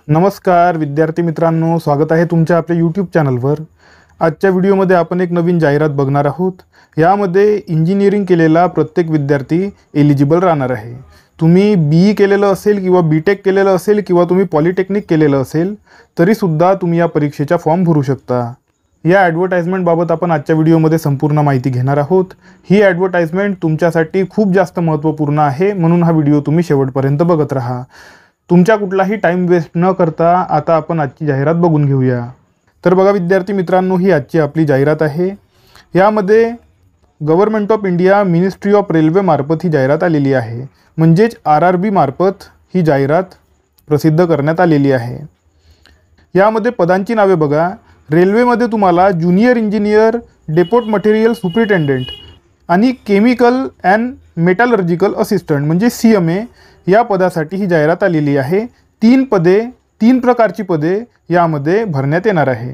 नमस्कार विद्यार्थी मित्रांनो, स्वागत आहे तुमच्या आपल्या यूट्यूब चॅनलवर। आजच्या व्हिडिओमध्ये आपण एक नवीन जाहिरात बघणार आहोत। यामध्ये इंजिनिअरिंग केलेला प्रत्येक विद्यार्थी एलिजिबल राहणार आहे। तुम्ही बीई केलेलं असेल किंवा बीटेक केलेलं असेल किंवा तुम्ही पॉलिटेक्निक केलेलं असेल तरी सुद्धा तुम्ही या परीक्षेचा फॉर्म भरू शकता। या ॲडव्हर्टाइजमेंट बाबत आपण आजच्या व्हिडिओमध्ये संपूर्ण माहिती घेणार आहोत। ही ॲडव्हर्टाइजमेंट तुमच्यासाठी खूप जास्त महत्त्वपूर्ण आहे, म्हणून हा व्हिडिओ तुम्ही शेवटपर्यंत बघत राहा। तुमचा कुठलाही टाइम वेस्ट न करता आता आपण आजची जाहिरात बघून घेऊया। तर बघा विद्यार्थी मित्रांनो, ही आजची आपली जाहिरात आहे। यामध्ये government of India ministry of railway मार्फत ही जाहिरात आलेली आहे, म्हणजेच RRB मार्फत ही जाहिरात प्रसिद्ध करण्यात आलेली आहे। यामध्ये पदांची नावे बघा। रेल्वेमध्ये तुम्हाला junior engineer, deputy material superintendent आणि केमिकल अँड मेटलर्जिकल असिस्टंट म्हणजे CMA या पदासाठी ही जाहिरात आलेली आहे। तीन प्रकारची पदे यामध्ये भरण्यात येणार आहे।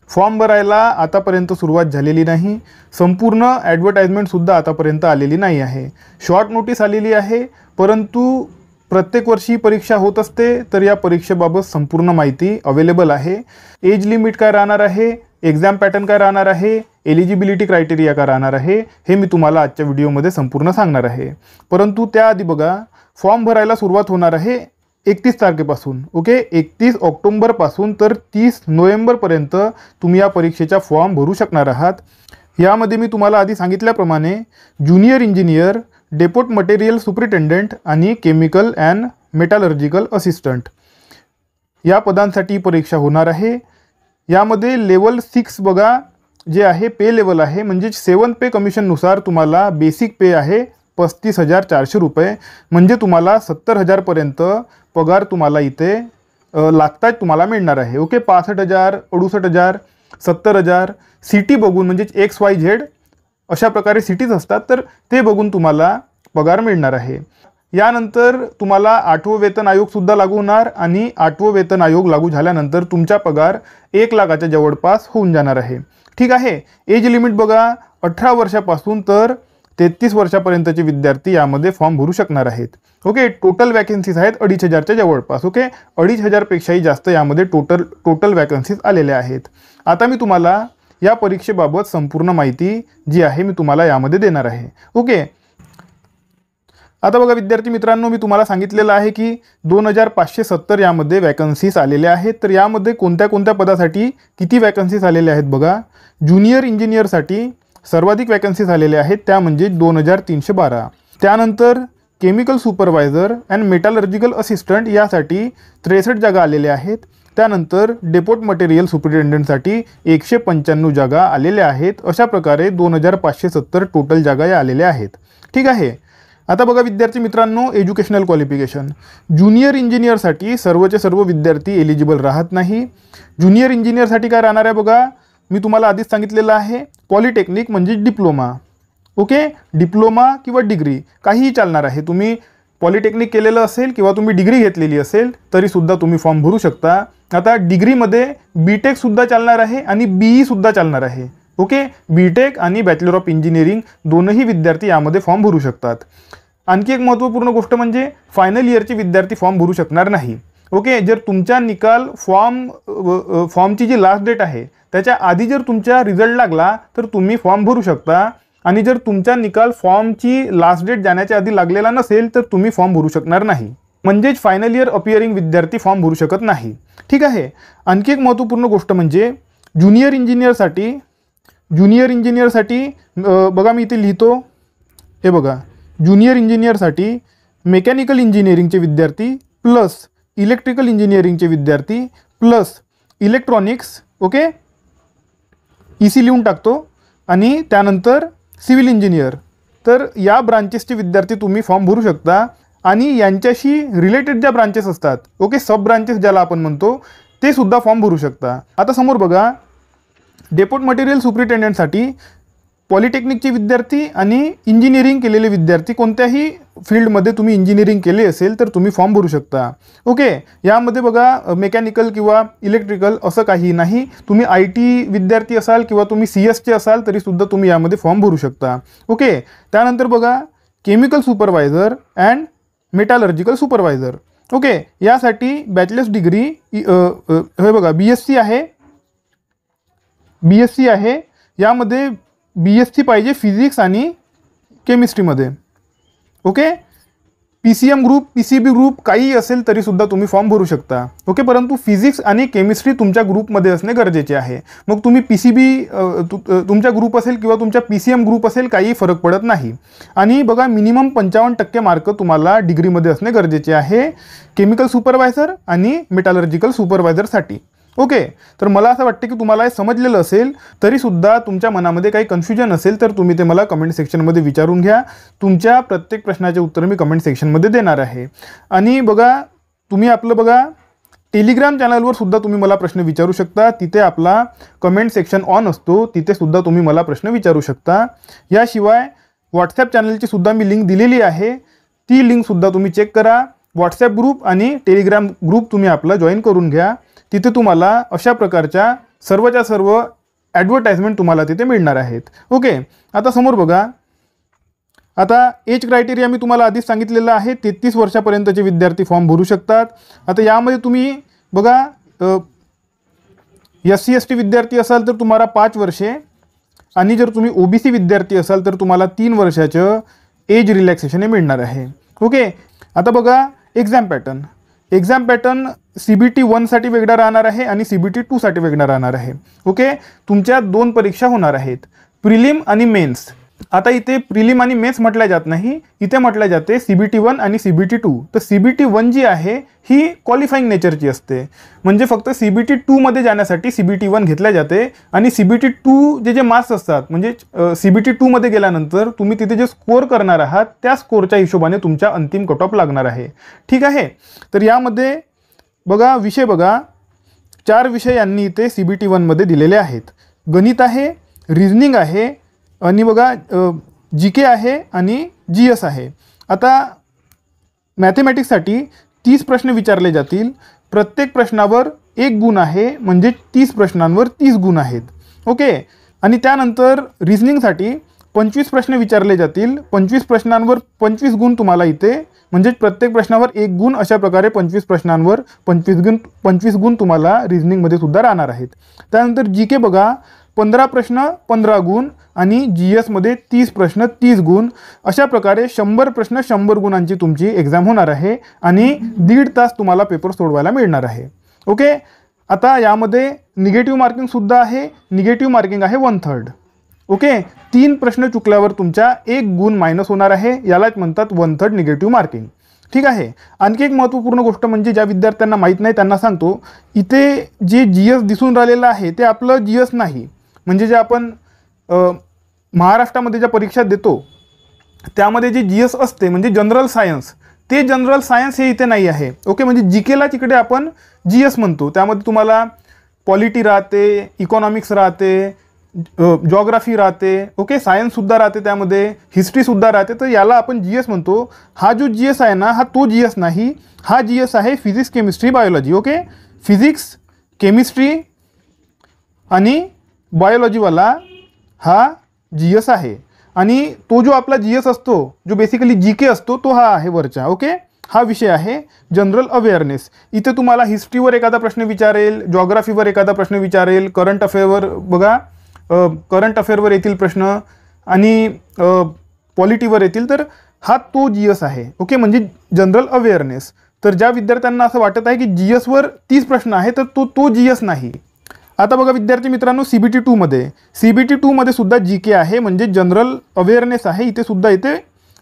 फॉर्म भरायला आतापर्यंत सुरुवात झालेली नाही। संपूर्ण ॲडव्हर्टाइजमेंट सुद्धा आतापर्यंत आलेली नाही आहे। शॉर्ट नोटीस आलेली आहे, परंतु प्रत्येक वर्षी परीक्षा होत असते, तर या परीक्षेबाबत संपूर्ण माहिती अवेलेबल आहे। एज लिमिट काय राहणार आहे, एग्जाम पॅटर्न काय राहणार आहे, एलिजिबिलिटी क्रायटेरिया काय राहणार आहे, हे मी तुम्हाला आजच्या व्हिडिओमध्ये संपूर्ण सांगणार आहे। परंतु त्याआधी बघा, फॉर्म भरायला सुरुवात होणार आहे 31 तारखेपासून। ओके, 31 ऑक्टोबरपासून तर 30 नोव्हेंबरपर्यंत तुम्ही या परीक्षेचा फॉर्म भरू शकणार आहात। यामध्ये मी तुम्हाला आधी सांगितल्याप्रमाणे junior engineer, deputy material superintendent आणि केमिकल अँड मेटलर्जिकल असिस्टंट या पदांसाठी परीक्षा होणार आहे। यामध्ये लेवल 6 बघा जे आहे पे लेवल आहे, म्हणजे 7 पे कमिशननुसार तुम्हाला बेसिक पे आहे 35,400 रुपये, म्हणजे तुम्हाला 70,000पर्यंत पगार तुम्हाला इथे लागतात तुम्हाला मिळणार आहे। ओके, 65,000, 68,000, 70,000 सिटी बघून, म्हणजे XYZ अशा प्रकारे सिटीज असतात, तर ते बघून तुम्हाला पगार मिळणार आहे। यानंतर तुम्हाला 8वं वेतन आयोगसुद्धा लागू होणार आणि 8वं वेतन आयोग लागू झाल्यानंतर तुमचा पगार 1 लाखाच्या जवळपास होऊन जाणार आहे। ठीक आहे, एज लिमिट बघा 18 वर्षापासून तर 33 वर्षापर्यंतचे विद्यार्थी यामध्ये फॉर्म भरू शकणार आहेत। ओके, टोटल वॅकन्सीज आहेत 2,500च्या जवळपास। ओके, 2,500पेक्षाही जास्त यामध्ये टोटल वॅकन्सीज आलेल्या आहेत। आता मी तुम्हाला या परीक्षेबाबत संपूर्ण माहिती जी आहे मी तुम्हाला यामध्ये देणार आहे। ओके, आता बघा विद्यार्थी मित्रांनो, मी तुम्हाला सांगितलेलं आहे की 2,570 यामध्ये वॅकन्सीज आलेल्या आहेत। तर यामध्ये कोणत्या कोणत्या पदासाठी किती वॅकन्सीज आलेल्या आहेत बघा। ज्युनियर इंजिनियरसाठी सर्वाधिक वॅकन्सीज आलेल्या आहेत, त्या म्हणजे 2,312। त्यानंतर chemical supervisor and metallurgical assistant यासाठी 63 जागा आलेल्या आहेत। त्यानंतर डेपोट मटेरियल सुपरिटेंडेंटसाठी 195 जागा आलेल्या आहेत। अशा प्रकारे 2,570 टोटल जागा या आलेल्या आहेत। ठीक आहे, आता बघा विद्यार्थी मित्रांनो, एज्युकेशनल क्वालिफिकेशन। ज्युनियर इंजिनियरसाठी सर्वचे सर्व विद्यार्थी एलिजिबल राहत नाही। ज्युनियर इंजिनियरसाठी काय राहणार आहे बघा, मी तुम्हाला आधीच सांगितलेलं आहे, पॉलिटेक्निक म्हणजे डिप्लोमा। ओके, डिप्लोमा किंवा डिग्री काहीही चालणार आहे। तुम्ही पॉलिटेक्निक केलेलं असेल किंवा तुम्ही डिग्री घेतलेली असेल तरीसुद्धा तुम्ही फॉर्म भरू शकता। आता डिग्रीमध्ये बीटेकसुद्धा चालणार आहे आणि बीईसुद्धा चालणार आहे। ओके, बीटेक आणि बॅचलर ऑफ इंजिनिअरिंग दोनही विद्यार्थी यामध्ये फॉर्म भरू शकतात। आणखी एक महत्त्वपूर्ण गोष्ट म्हणजे फायनल इयरचे विद्यार्थी फॉर्म भरू शकणार नाही। ओके, जर तुमचा निकाल फॉर्मची जी लास्ट डेट आहे त्याच्या आधी जर तुमचा रिझल्ट लागला तर तुम्ही फॉर्म भरू शकता, आणि जर तुमचा निकाल फॉर्मची लास्ट डेट जाण्याच्या आधी लागलेला नसेल तर तुम्ही फॉर्म भरू शकणार नाही, म्हणजेच फायनल इयर अपिअरिंग विद्यार्थी फॉर्म भरू शकत नाही। ठीक आहे, आणखी एक महत्त्वपूर्ण गोष्ट म्हणजे ज्युनियर इंजिनियरसाठी बघा मी इथे लिहितो, हे बघा, ज्युनियर इंजिनियरसाठी मेकॅनिकल इंजिनिअरिंगचे विद्यार्थी प्लस इलेक्ट्रिकल इंजिनिअरिंगचे विद्यार्थी प्लस इलेक्ट्रॉनिक्स, ओके EC लिहून टाकतो, आणि त्यानंतर सिव्हिल इंजिनियर, तर या ब्रांचेसचे विद्यार्थी तुम्ही फॉर्म भरू शकता। आणि यांच्याशी रिलेटेड ज्या ब्रांचेस असतात, ओके सब ब्रांचेस ज्याला आपण म्हणतो, ते सुद्धा फॉर्म भरू शकता। आता समोर बघा, डेपोट मटेरियल सुपरिटेंडेंटसाठी पॉलिटेक्निकचे विद्यार्थी आणि इंजिनिअरिंग केलेले विद्यार्थी, कोणत्याही फील्डमध्ये तुम्ही इंजिनिअरिंग केले असेल तर तुम्ही फॉर्म भरू शकता। ओके, यामध्ये बघा मेकॅनिकल किंवा इलेक्ट्रिकल असं काही नाही। तुम्ही IT विद्यार्थी असाल किंवा तुम्ही CS चे असाल तरीसुद्धा तुम्ही यामध्ये फॉर्म भरू शकता। ओके, त्यानंतर बघा chemical supervisor and metallurgical supervisor, okay, यासाठी बॅचलर्स डिग्री हे बघा BSc आहे, BSc आहे, यामध्ये BSc पाहिजे फिजिक्स आणि केमिस्ट्रीमध्ये. Okay, PCM group, PCB group काही असेल तरीसुद्धा तुम्ही फॉर्म भरू शकता. ओके, परंतु फिजिक्स आणि केमिस्ट्री तुमच्या ग्रुपमध्ये असणे गरजेचे आहे. मग तुम्ही PCB तुमच्या ग्रुप असेल किंवा तुमच्या PCM ग्रुप असेल, काही फरक पडत नाही. आणि बघा, मिनिमम 55% मार्क तुम्हाला डिग्रीमध्ये असणे गरजेचे आहे केमिकल सुपरवायझर आणि मेटलर्जिकल सुपरवायझरसाठी. ओके, तर मला असं वाटतं की तुम्हाला हे समजलेलं असेल. तरीसुद्धा तुमच्या मनामध्ये काही कन्फ्युजन असेल तर तुम्ही ते मला कमेंट सेक्शनमध्ये विचारून घ्या. तुमच्या प्रत्येक प्रश्नाचे उत्तर मी कमेंट सेक्शनमध्ये देणार आहे. आणि बघा, तुम्ही आपलं बघा टेलिग्राम चॅनलवर सुद्धा तुम्ही मला प्रश्न विचारू शकता. तिथे आपला कमेंट सेक्शन ऑन असतो, तिथे सुद्धा तुम्ही मला प्रश्न विचारू शकता. याशिवाय व्हॉट्सॲप चॅनलची सुद्धा मी लिंक दिलेली आहे, ती लिंकसुद्धा तुम्ही चेक करा. व्हॉट्सॲप ग्रुप आणि टेलिग्राम ग्रुप तुम्ही आपला जॉईन करून घ्या. तिथे तुम्हाला अशा प्रकारच्या सर्वच्या सर्व ॲडव्हर्टाइजमेंट तुम्हाला तिथे मिळणार आहेत. ओके, आता समोर बघा, आता एज क्रायटेरिया मी तुम्हाला आधीच सांगितलेलं आहे. 33 वर्षापर्यंतचे विद्यार्थी फॉर्म भरू शकतात. आता यामध्ये तुम्ही बघा, SC ST विद्यार्थी असाल तर तुम्हाला 5 वर्षे, आणि जर तुम्ही OBC विद्यार्थी असाल तर तुम्हाला 3 वर्षाचं एज रिलॅक्सेशन हे मिळणार आहे. ओके, आता बघा एक्झाम पॅटर्न CBT 1 साठी वेगळा राहणार आहे आणि CBT 2 साठी वेगळा राहणार आहे. ओके, तुमच्या 2 परीक्षा होणार आहेत, प्रिलिम आणि मेन्स. आता इथे प्रिलिम आणि मेन्स म्हटल्या जात नाही, इथे म्हटल्या जाते CBT 1 आणि CBT 2. तर CBT 1 जी आहे ही क्वालिफाईंग नेचरची असते, म्हणजे फक्त CBT 2 मध्ये जाण्यासाठी CBT 1 घेतल्या जाते. आणि CBT 2 जे मार्क्स असतात, म्हणजे CBT 2 मध्ये गेल्यानंतर तुम्ही तिथे जे स्कोअर करणार आहात त्या स्कोअरच्या हिशोबाने तुमच्या अंतिम कट ऑफ लागणार आहे. ठीक आहे, तर यामध्ये बघा विषय बघा, 4 विषय यांनी इथे CBT 1 मध्ये दिलेले आहेत. गणित आहे, रिझनिंग आहे, आणि बघा GK आहे आणि GS आहे. आता मॅथमॅटिक्ससाठी 30 प्रश्न विचारले जातील. प्रत्येक प्रश्नावर 1 गुण आहे, म्हणजे 30 प्रश्नांवर 30 गुण आहेत. ओके, आणि त्यानंतर रिझनिंगसाठी 25 प्रश्न विचारले जातील. 25 प्रश्नांवर 25 गुण तुम्हाला इथे, म्हणजे प्रत्येक प्रश्नावर 1 गुण, अशा प्रकारे 25 प्रश्नांवर 25 गुण तुम्हाला रिझनिंगमध्ये सुद्धा राहणार आहेत. त्यानंतर GK बघा, 15 प्रश्न 15 गुण, आणि GS मध्ये 30 प्रश्न 30 गुण. अशा प्रकारे 100 प्रश्न 100 गुणांची तुमची एक्झाम होणार आहे आणि 1.5 तास तुम्हाला पेपर सोडवायला मिळणार आहे. ओके, आता यामध्ये निगेटिव्ह मार्किंग सुद्धा आहे. निगेटिव्ह मार्किंग आहे 1/3. ओके, 3 प्रश्न चुकल्यावर तुमच्या 1 गुण मायनस होणार आहे, यालाच म्हणतात 1/3 निगेटिव्ह मार्किंग. ठीक आहे, आणखी एक महत्त्वपूर्ण गोष्ट म्हणजे ज्या विद्यार्थ्यांना माहीत नाही त्यांना सांगतो, इथे जे GS दिसून राहिलेलं आहे ते आपलं GS नाही. म्हणजे जे आपण महाराष्ट्रामध्ये ज्या परीक्षा देतो त्यामध्ये जे GS असते, म्हणजे जनरल सायन्स, ते जनरल सायन्स हे इथे नाही आहे. ओके, म्हणजे GKला तिकडे आपण GS म्हणतो. त्यामध्ये तुम्हाला पॉलिटी राहते, इकॉनॉमिक्स राहते, जॉग्राफी राहते. ओके, सायन्ससुद्धा राहते, त्यामध्ये हिस्ट्रीसुद्धा राहते. तर याला आपण GS म्हणतो. हा जो GS आहे ना, हा तो GS नाही, हा GS आहे physics chemistry biology. Okay, physics chemistry आणि बायोलॉजीवाला हा GS आहे. आणि तो जो आपला GS असतो, जो बेसिकली GK असतो, तो हा आहे वरचा. ओके, हा विषय आहे जनरल अवेअरनेस. इथे तुम्हाला हिस्ट्रीवर एखादा प्रश्न विचारेल, जॉग्राफीवर एखादा प्रश्न विचारेल, करंट अफेअरवर बघा, करंट अफेअरवर येतील प्रश्न, आणि पॉलिटीवर येतील. तर हा तो GS आहे. ओके, म्हणजे जनरल अवेअरनेस. तर ज्या विद्यार्थ्यांना असं वाटत आहे की GSवर 30 प्रश्न आहे, तर तो GS नाही. आता बघा विद्यार्थी मित्रांनो, CBT 2 मध्ये सुद्धा GK आहे, म्हणजे जनरल अवेअरनेस आहे. इथे सुद्धा इथे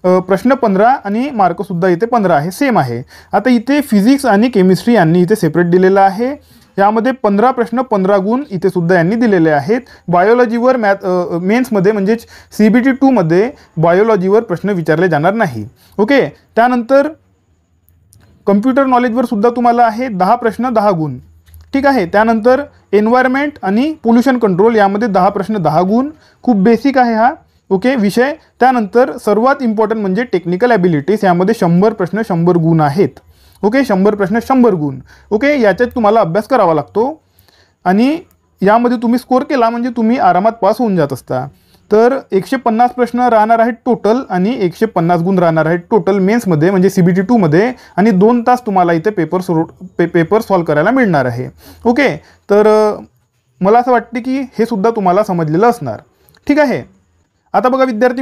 प्रश्न 15 आणि मार्कसुद्धा इथे 15 आहे, सेम आहे. आता इथे फिजिक्स आणि केमिस्ट्री यांनी इथे सेपरेट दिलेलं आहे. यामध्ये 15 प्रश्न 15 गुण इथे सुद्धा यांनी दिलेले आहेत. बायोलॉजीवर मेन्समध्ये म्हणजेच CBT 2 मध्ये बायोलॉजीवर प्रश्न विचारले जाणार नाही. ओके, त्यानंतर कम्प्युटर नॉलेजवर सुद्धा तुम्हाला आहे 10 प्रश्न 10 गुण. ठीक आहे, त्यानंतर एन्व्हायरमेंट आणि पोल्युशन कंट्रोल यामध्ये 10 प्रश्न 10 गुण. खूप बेसिक आहे हा. ओके, विषय. त्यानंतर सर्वात इम्पॉर्टंट म्हणजे टेक्निकल ॲबिलिटीज, यामध्ये 100 प्रश्न 100 गुण आहेत. ओके, 100 प्रश्न 100 गुण. ओके, याच्यात तुम्हाला अभ्यास करावा लागतो आणि यामध्ये तुम्ही स्कोर केला म्हणजे तुम्ही आरामात पास होऊन जात असता. तर 150 प्रश्न राहणार आहेत टोटल आणि 150 गुण राहणार आहेत टोटल मेन्समध्ये म्हणजे CBT 2 मध्ये आणि 2 तास तुम्हाला इथे पेपर सॉल्व करायला मिळणार आहे. ओके, तर मला असं वाटते की हे सुद्धा तुम्हाला समजलेलं असणार. ठीक आहे. आता बघा विद्यार्थी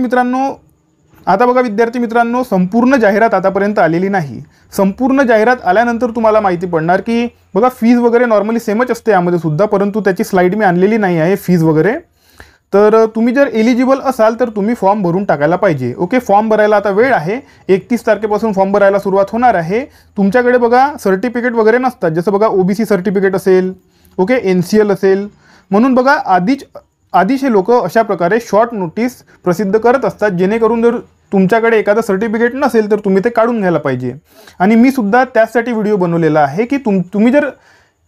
मित्रांनो संपूर्ण जाहिरात आतापर्यंत आलेली नाही. संपूर्ण जाहिरात आल्यानंतर तुम्हाला माहिती पडणार की बघा फीज वगैरे नॉर्मली सेमच असते यामध्ये सुद्धा, परंतु त्याची स्लाईड मी आणलेली नाही आहे फीज वगैरे. तर तुम्ही जर एलिजिबल असाल तर तुम्ही फॉर्म भरून टाकायला पाहिजे. ओके, फॉर्म भरायला आता वेळ आहे. 31 तारखेपासून फॉर्म भरायला सुरुवात होणार आहे. तुमच्याकडे बघा सर्टिफिकेट वगैरे नसतात, जसं बघा OBC सर्टिफिकेट असेल, ओके, NCL असेल, म्हणून बघा आधीच हे लोक अशा प्रकारे शॉर्ट नोटीस प्रसिद्ध करत असतात, जेणेकरून जर तुमच्याकडे एखादं सर्टिफिकेट नसेल तर तुम्ही ते काढून घ्यायला पाहिजे. आणि मी सुद्धा त्यासाठी व्हिडिओ बनवलेला आहे की तुम्ही जर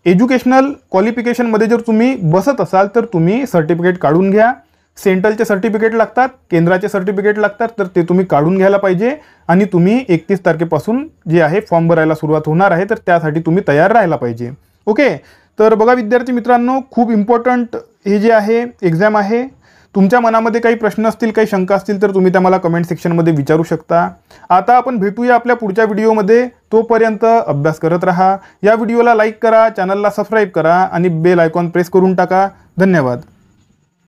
एज्युकेशनल क्वालिफिकेशनमध्ये जर तुम्ही बसत असाल तर तुम्ही सर्टिफिकेट काढून घ्या. सेंट्रलचे सर्टिफिकेट लागतात, केंद्राचे सर्टिफिकेट लागतात, तर ते तुम्ही काढून घ्यायला पाहिजे. आणि तुम्ही 31 तारखेपासून जे आहे फॉर्म भरायला सुरुवात होणार आहे, तर त्यासाठी तुम्ही तयार राहायला पाहिजे. ओके, तर बघा विद्यार्थी मित्रांनो, खूप इम्पॉर्टंट हे जे आहे एक्झाम आहे. तुमच्या मनामध्ये काही प्रश्न असतील, काही शंका असतील तर तुम्ही त्या मला कमेंट सेक्शनमध्ये विचारू शकता. आता आपण भेटूया आपल्या पुढच्या व्हिडिओमध्ये. तोपर्यंत अभ्यास करत राहा. या व्हिडिओला लाईक करा, चॅनलला सबस्क्राईब करा आणि बेल आयकॉन प्रेस करून टाका. धन्यवाद.